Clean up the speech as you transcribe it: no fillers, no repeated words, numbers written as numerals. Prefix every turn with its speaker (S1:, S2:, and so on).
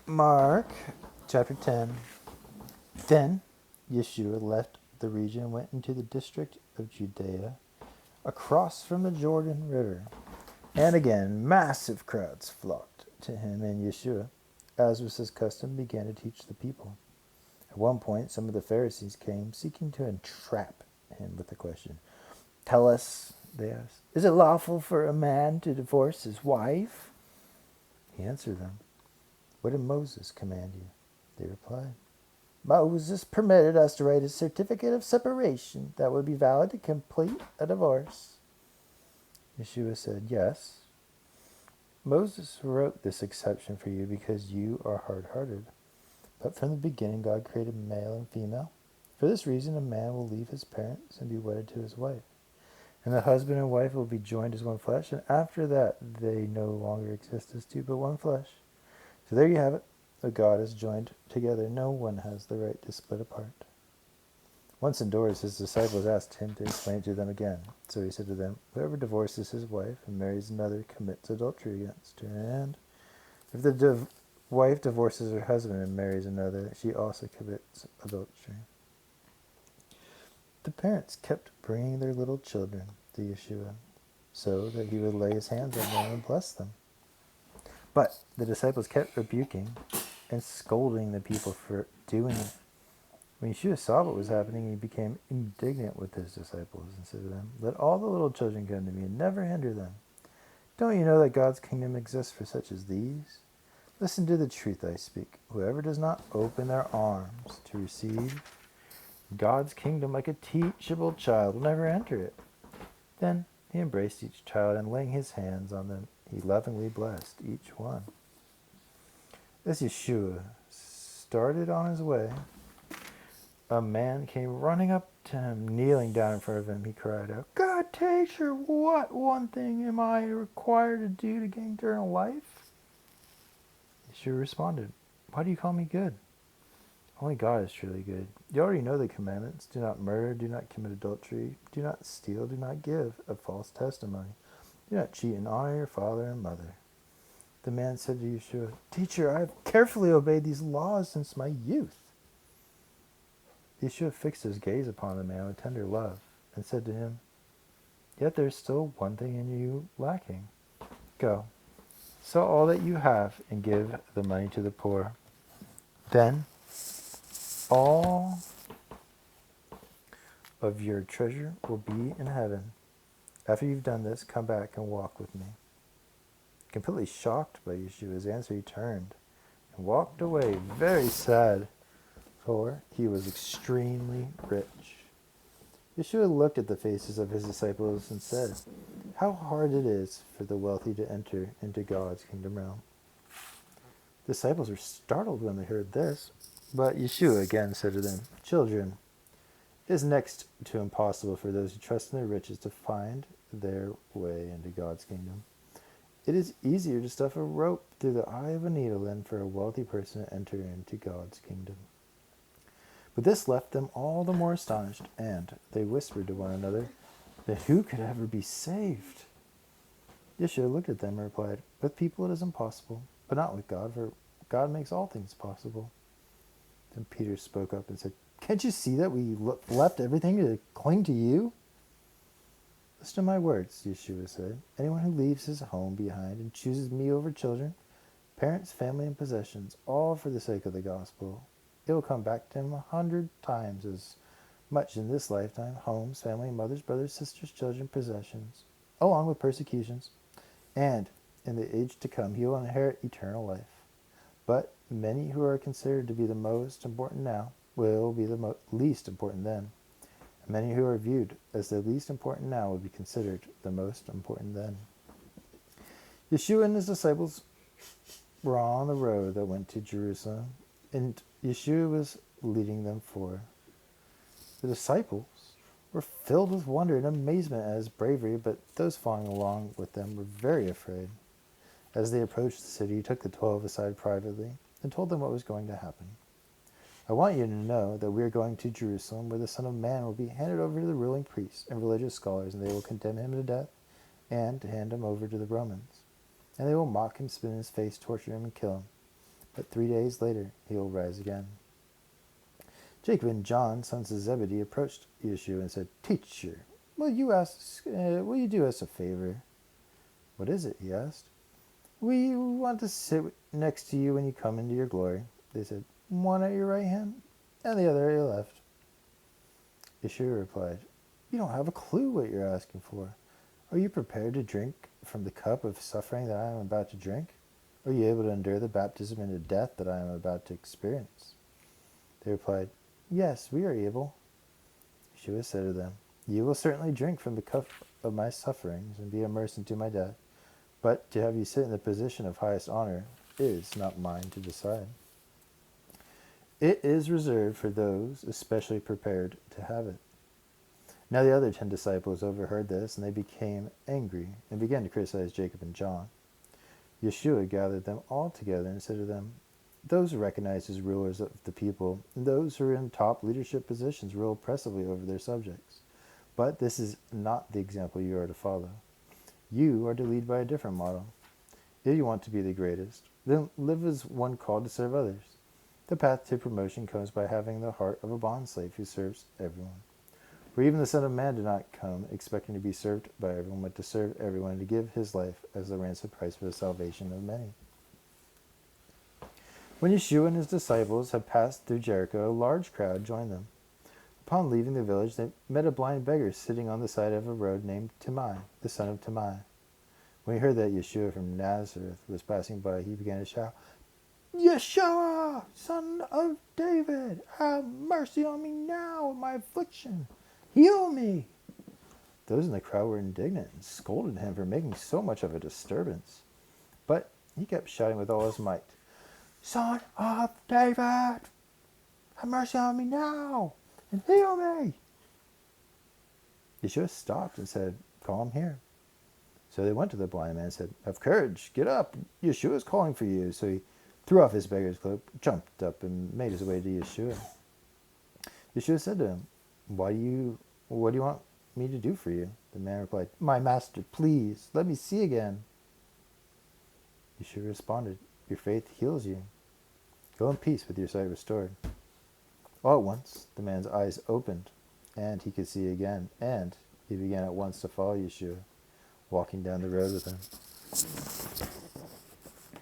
S1: Mark chapter 10. Then Yeshua left the region and went into the district of Judea, across from the Jordan River. And again, massive crowds flocked to him, and Yeshua, as was his custom, began to teach the people. At one point, some of the Pharisees came, seeking to entrap him with the question. Tell us, they asked, is it lawful for a man to divorce his wife? He answered them, what did Moses command you? They replied, Moses permitted us to write a certificate of separation that would be valid to complete a divorce. Yeshua said, yes. Moses wrote this exception for you because you are hard-hearted. But from the beginning God created male and female. For this reason a man will leave his parents and be wedded to his wife. And the husband and wife will be joined as one flesh, and after that they no longer exist as two but one flesh. So there you have it. What God has joined together, no one has the right to split apart. Once indoors, his disciples asked him to explain it to them again. So he said to them, whoever divorces his wife and marries another commits adultery against her. And if the wife divorces her husband and marries another, she also commits adultery. The parents kept bringing their little children to Yeshua so that he would lay his hands on them and bless them. But the disciples kept rebuking and scolding the people for doing it. When Yeshua saw what was happening, he became indignant with his disciples and said to them, let all the little children come to me and never hinder them. Don't you know that God's kingdom exists for such as these? Listen to the truth I speak. Whoever does not open their arms to receive God's kingdom like a teachable child will never enter it. Then he embraced each child and laying his hands on them, he lovingly blessed each one. As Yeshua started on his way, a man came running up to him, kneeling down in front of him. He cried out, God, teacher, what one thing am I required to do to gain eternal life? Yeshua responded, why do you call me good? Only God is truly good. You already know the commandments. Do not murder, do not commit adultery, do not steal, do not give a false testimony. Do not cheat and honor your father and mother. The man said to Yeshua, Teacher, I have carefully obeyed these laws since my youth. Yeshua fixed his gaze upon the man with tender love and said to him, Yet there is still one thing in you lacking. Go, sell all that you have and give the money to the poor. Then all of your treasure will be in heaven. After you've done this, come back and walk with me. Completely shocked by Yeshua's answer, he turned and walked away, very sad, for he was extremely rich. Yeshua looked at the faces of his disciples and said, How hard it is for the wealthy to enter into God's kingdom realm. The disciples were startled when they heard this, but Yeshua again said to them, Children, it is next to impossible for those who trust in their riches to find their way into God's kingdom. It is easier to stuff a rope through the eye of a needle than for a wealthy person to enter into God's kingdom. But this left them all the more astonished, and they whispered to one another that who could ever be saved? Yeshua looked at them and replied, With people it is impossible, but not with God, for God makes all things possible. Then Peter spoke up and said, Can't you see that we left everything to cling to you? Listen to my words, Yeshua said. Anyone who leaves his home behind and chooses me over children, parents, family, and possessions, all for the sake of the gospel, it will come back to him 100 times as much in this lifetime, homes, family, mothers, brothers, sisters, children, possessions, along with persecutions. And in the age to come, he will inherit eternal life. But many who are considered to be the most important now will be the least important then. And many who are viewed as the least important now will be considered the most important then. Yeshua and his disciples were on the road that went to Jerusalem, and Yeshua was leading them forward. The disciples were filled with wonder and amazement at his bravery, but those following along with them were very afraid. As they approached the city, he took the 12 aside privately and told them what was going to happen. I want you to know that we are going to Jerusalem, where the Son of Man will be handed over to the ruling priests and religious scholars, and they will condemn him to death and hand him over to the Romans. And they will mock him, spit in his face, torture him, and kill him. but 3 days later he will rise again. Jacob and John, sons of Zebedee, approached Yeshua and said, Teacher, will you do us a favor? What is it? He asked. We want to sit next to you when you come into your glory. They said, one at your right hand and the other at your left. Yeshua replied, You don't have a clue what you're asking for. Are you prepared to drink from the cup of suffering that I am about to drink? Are you able to endure the baptism into death that I am about to experience? They replied, Yes, we are able. Yeshua said to them, You will certainly drink from the cup of my sufferings and be immersed into my death, but to have you sit in the position of highest honor is not mine to decide. It is reserved for those especially prepared to have it. Now the other 10 disciples overheard this, and they became angry and began to criticize Jacob and John. Yeshua gathered them all together and said to them, Those recognized as rulers of the people and those who are in top leadership positions rule oppressively over their subjects. But this is not the example you are to follow. You are to lead by a different model. If you want to be the greatest, then live as one called to serve others. The path to promotion comes by having the heart of a bondslave who serves everyone. For even the Son of Man did not come expecting to be served by everyone, but to serve everyone and to give his life as the ransom price for the salvation of many. When Yeshua and his disciples had passed through Jericho, a large crowd joined them. Upon leaving the village, they met a blind beggar sitting on the side of a road named Timai, the son of Timai. When he heard that Yeshua from Nazareth was passing by, he began to shout, Yeshua, son of David, have mercy on me now in my affliction. Heal me. Those in the crowd were indignant and scolded him for making so much of a disturbance. But he kept shouting with all his might, Son of David, have mercy on me now and heal me. Yeshua stopped and said, Call him here. So they went to the blind man and said, Have courage, get up, Yeshua is calling for you. So he threw off his beggar's cloak, jumped up, and made his way to Yeshua. Yeshua said to him, What do you want me to do for you? The man replied, My master, please, let me see again. Yeshua responded, Your faith heals you. Go in peace with your sight restored. All at once, the man's eyes opened, and he could see again, and he began at once to follow Yeshua, walking down the road with him.